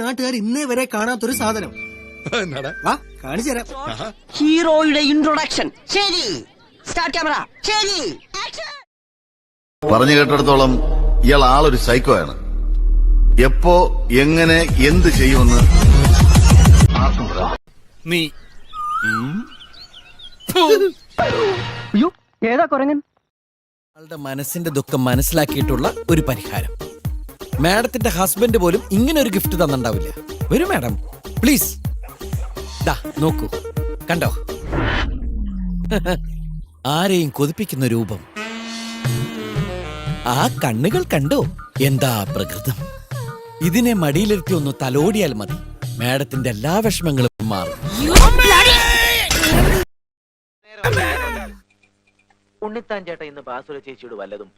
നാട്ടുകാർ ഇന്നേ വരെ കാണാത്തൊരു സാധനം. വാ കാണിച്ചു തരാം. ഹീറോയുടെ ഇൻട്രൊഡക്ഷൻ. ശരി, സ്റ്റാർട്ട് ക്യാമറ. ശരി, പറഞ്ഞു കേട്ടിടത്തോളം ഇയാൾ ആളൊരു സൈക്കോയാണ്. എപ്പോ എങ്ങനെ എന്ത് ചെയ്യുമെന്ന് ആർക്കും പറയാം. നീ ഏതാ കുരങ്ങൻ? ആളുടെ മനസ്സിന്റെ ദുഃഖം മനസ്സിലാക്കിയിട്ടുള്ള ഒരു പരിഹാരം. മാഡത്തിന്റെ ഹസ്ബൻഡ് പോലും ഇങ്ങനെ ഒരു ഗിഫ്റ്റ് തന്നിണ്ടാവില്ല. വരൂ മാഡം, പ്ലീസ്. ദാ നോക്കൂ, കണ്ടോ? ആരെയും കൊതിപ്പിക്കുന്ന രൂപം. ആ കണ്ണുകൾ കണ്ടോ? എന്താ പ്രകൃതം. ഇതിനെ മടിയിലിരുത്തി ഒന്ന് തലോടിയാൽ മതി, മാഡത്തിന്റെ എല്ലാ വിഷമങ്ങളും മാറും. ഉണ്ണിത്താൻ ചേട്ടൻ ഇന്ന് ബാസുര ചേച്ചിയോട് വല്ലതും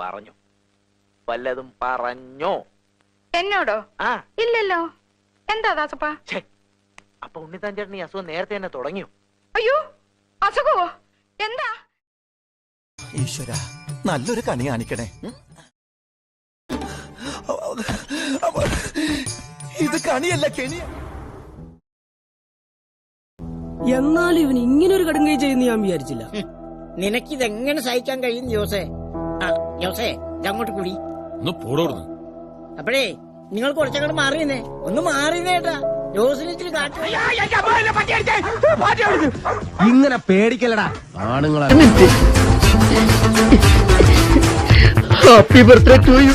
പറഞ്ഞോ? എന്നോടോ? ഇല്ലല്ലോ. എന്താ ദാസപ്പാ? അപ്പൊ ഉണ്ണിത്താൻ ചേട്ടൻ ഈ അസുഖം നേരത്തെ തന്നെ തുടങ്ങിയോ? അയ്യോ, അസുഖമോ? എന്താ? ഈശ്വര, നല്ലൊരു കണി കാണിക്കണേ. ഇത് കണിയല്ല, കെണിയ. എന്നാലും ഇവൻ ഇങ്ങനെ ഒരു കടുങ്കൈ ചെയ്യുന്ന ഞാൻ വിചാരിച്ചില്ല. നിനക്കിതെങ്ങനെ സഹിക്കാൻ കഴിയും ജോസേ? ജോസേ, ഇതങ്ങോട്ട് കൂടി. അപ്പോഴേ നിങ്ങൾ കുറച്ചങ്ങോട്ട് മാറിയെന്നേ. ഒന്ന് മാറിയേട്ടാ. ജോസിന് ഇച്ചിരി കാറ്റ്. ഇങ്ങനെ പേടിക്കലടാ ആണുങ്ങളെ. Happy birthday to U.